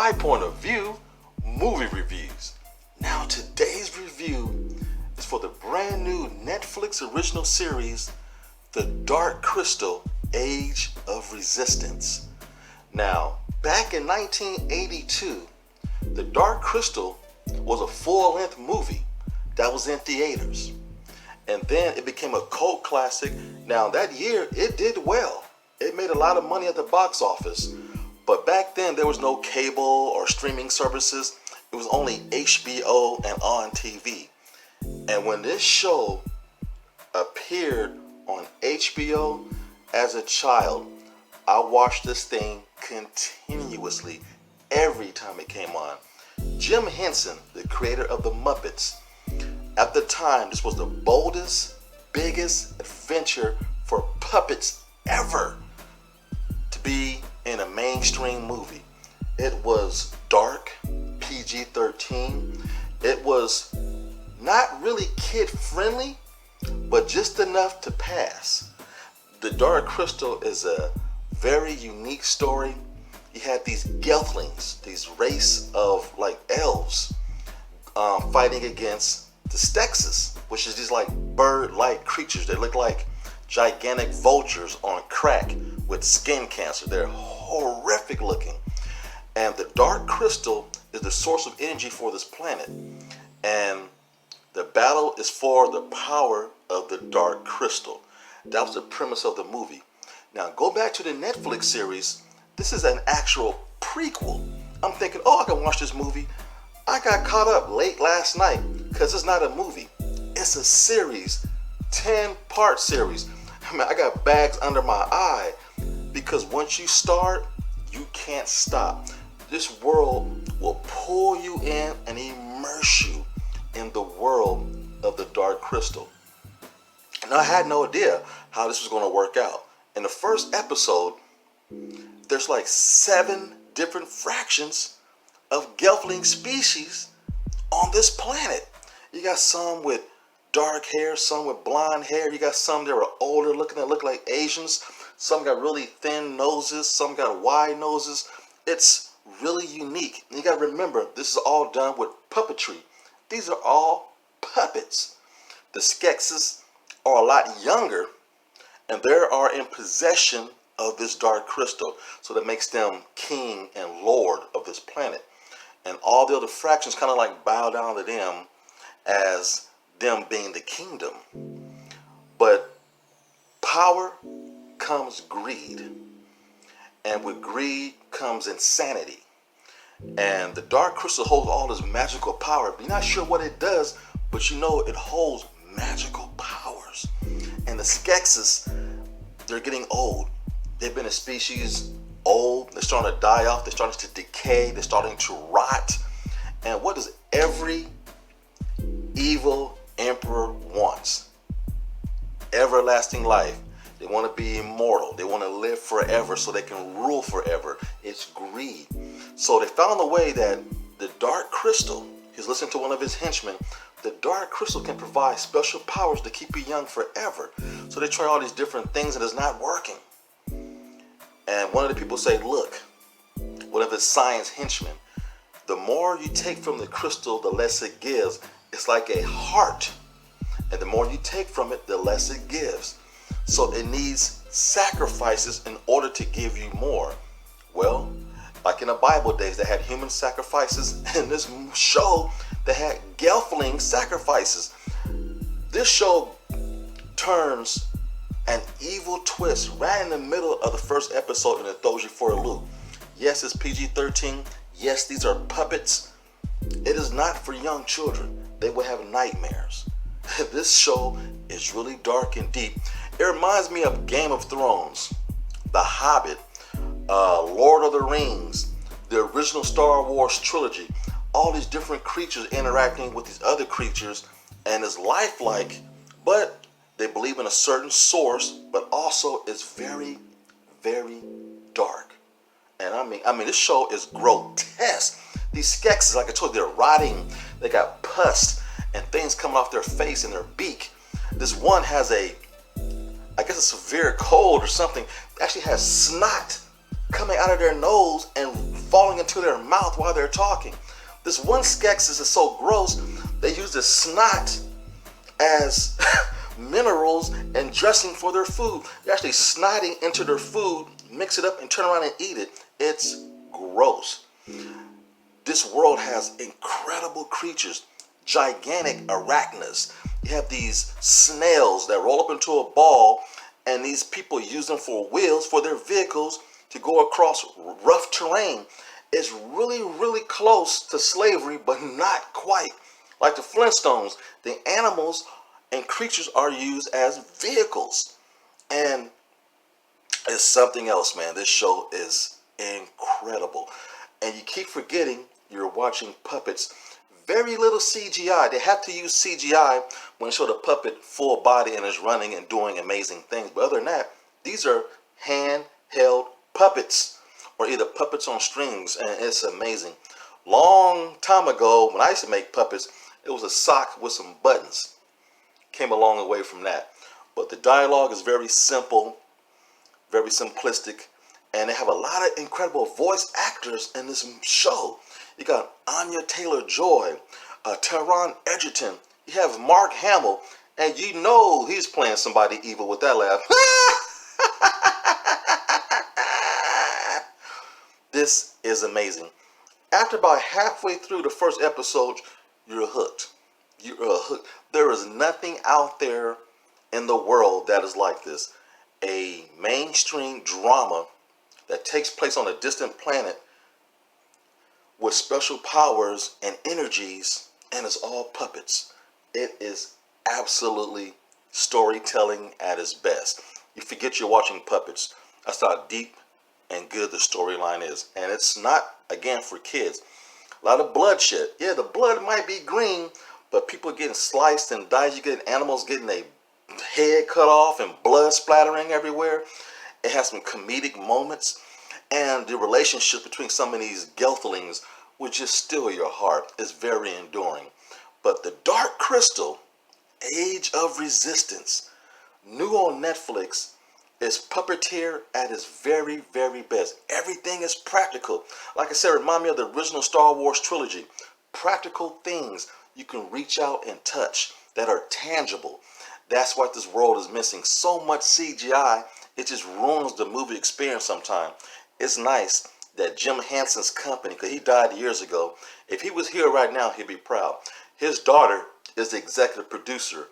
my point of view, movie reviews. Now today's review is for the brand new Netflix original series, The Dark Crystal: Age of Resistance. Now, back in 1982, The Dark Crystal was a full-length movie that was in theaters. And then it became a cult classic. Now that year, it did well. It made a lot of money at the box office. But back then, there was no cable or streaming services. It was only HBO and on TV. And when this show appeared on HBO as a child, I watched this thing continuously every time it came on. Jim Henson, the creator of the Muppets, at the time, this was the boldest, biggest adventure for puppets ever to be in a mainstream movie. It was dark, PG-13. It was not really kid-friendly, but just enough to pass. The Dark Crystal is a very unique story. You had these gelflings, these race of like elves, fighting against the Skekses, which is these like bird-like creatures. They look like gigantic vultures on crack with skin cancer. They're horrific looking. And the Dark Crystal is the source of energy for this planet. And the battle is for the power of the Dark Crystal. That was the premise of the movie. Now go back to the Netflix series. This is an actual prequel. I'm thinking, oh, I can watch this movie. I got caught up late last night because it's not a movie. It's a series, 10-part series. I mean, I got bags under my eye because once you start, you can't stop. This world will pull you in and immerse you in the world of the Dark Crystal. And I had no idea how this was going to work out. In the first episode, there's like 7 different fractions of gelfling species on this planet. You got some with dark hair, some with blonde hair. You got some that are older looking that look like Asians. Some got really thin noses. Some got wide noses. It's really unique. And you got to remember, this is all done with puppetry. These are all puppets. The Skekses are a lot younger, and they are in possession of this Dark Crystal. So that makes them king and lord of this planet. And all the other fractions kind of like bow down to them as them being the kingdom. But power comes greed. And with greed comes insanity. And the Dark Crystal holds all this magical power. You're not sure what it does, but you know it holds magical powers. And the Skekses, they're getting old. They've been a species old. They're starting to die off. They're starting to decay. They're starting to rot. And what does every evil emperor wants? Everlasting life. They want to be immortal. They want to live forever so they can rule forever. It's greed. So they found a way that the Dark Crystal, he's listening to one of his henchmen, the Dark Crystal can provide special powers to keep you young forever. So they try all these different things and it's not working. And one of the people say, look, one of his science henchmen, the more you take from the crystal, the less it gives. It's like a heart. And the more you take from it, the less it gives. So it needs sacrifices in order to give you more. Well, like in the Bible days, they had human sacrifices. In this show, they had gelfling sacrifices. This show turns an evil twist right in the middle of the first episode, and it throws you for a loop. Yes, it's PG-13. Yes, these are puppets. It is not for young children. They will have nightmares. This show is really dark and deep. It reminds me of Game of Thrones, The Hobbit, Lord of the Rings, the original Star Wars trilogy. All these different creatures interacting with these other creatures, and it's lifelike, but they believe in a certain source, but also it's very, very dark. And I mean, this show is grotesque. These Skekses, like I told you, they're rotting. They got pus and things coming off their face and their beak. This one has I guess a severe cold or something. It actually has snot coming out of their nose and falling into their mouth while they're talking. This one Skeks is so gross, they use the snot as minerals and dressing for their food. They're actually snotting into their food, mix it up and turn around and eat it. It's gross. This world has incredible creatures, gigantic arachnids. You have these snails that roll up into a ball, and these people use them for wheels for their vehicles to go across rough terrain. It's really, really close to slavery, but not quite. Like the Flintstones, the animals and creatures are used as vehicles. And it's something else, man. This show is incredible. And you keep forgetting you're watching puppets. Very little CGI. They have to use CGI when they show the puppet full body and is running and doing amazing things. But other than that, these are handheld puppets, or either puppets on strings, and it's amazing. Long time ago, when I used to make puppets, it was a sock with some buttons. Came a long way from that. But the dialogue is very simple, very simplistic, and they have a lot of incredible voice actors in this show. You got Anya Taylor-Joy, Taron Egerton, you have Mark Hamill, and you know he's playing somebody evil with that laugh. This is amazing. After about halfway through the first episode, you're hooked. You're hooked. There is nothing out there in the world that is like this. A mainstream drama that takes place on a distant planet with special powers and energies, and it's all puppets. It is absolutely storytelling at its best. You forget you're watching puppets. That's how deep and good the storyline is. And it's not, again, for kids. A lot of bloodshed. Yeah, the blood might be green, but people getting sliced and diced. You get animals getting their head cut off and blood splattering everywhere. It has some comedic moments. And the relationship between some of these gelflings will just still your heart. It's very enduring. But The Dark Crystal, Age of Resistance, new on Netflix, is puppeteer at its very, very best. Everything is practical. Like I said, remind me of the original Star Wars trilogy. Practical things you can reach out and touch that are tangible. That's what this world is missing. So much CGI, it just ruins the movie experience sometimes. It's nice that Jim Henson's company, because he died years ago, if he was here right now, he'd be proud. His daughter is the executive producer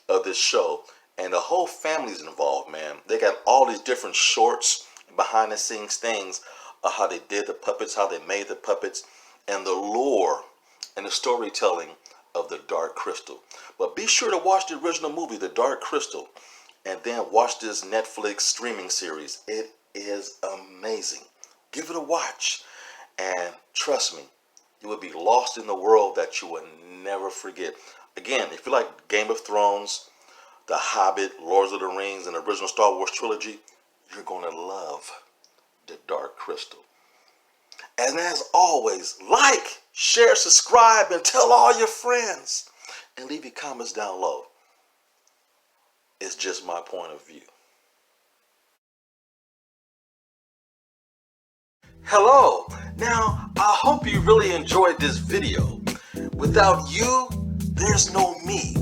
of this show, and the whole family's involved, man. They got all these different shorts, behind the scenes things of how they did the puppets, how they made the puppets, and the lore and the storytelling of The Dark Crystal. But be sure to watch the original movie, The Dark Crystal, and then watch this Netflix streaming series. It is amazing. Give it a watch, and trust me, you will be lost in the world that you will never forget. Again, if you like Game of Thrones, The Hobbit, Lords of the Rings, and the original Star Wars trilogy, you're going to love The Dark Crystal. And as always, like, share, subscribe, and tell all your friends. And leave your comments down below. It's just my point of view. Hello. Now, I hope you really enjoyed this video. Without you, there's no me.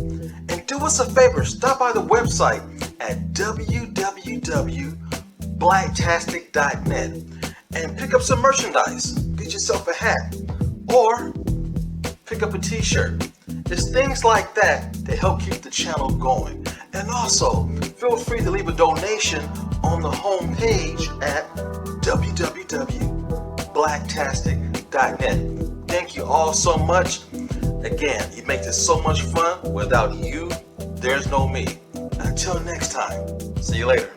And do us a favor, stop by the website at www.blacktastic.net and pick up some merchandise. Get yourself a hat or pick up a t-shirt. It's things like that that help keep the channel going. And also, feel free to leave a donation on the home page at www.blacktastic.net. Thank you all so much. Again, you make this so much fun. Without you, there's no me. Until next time, see you later.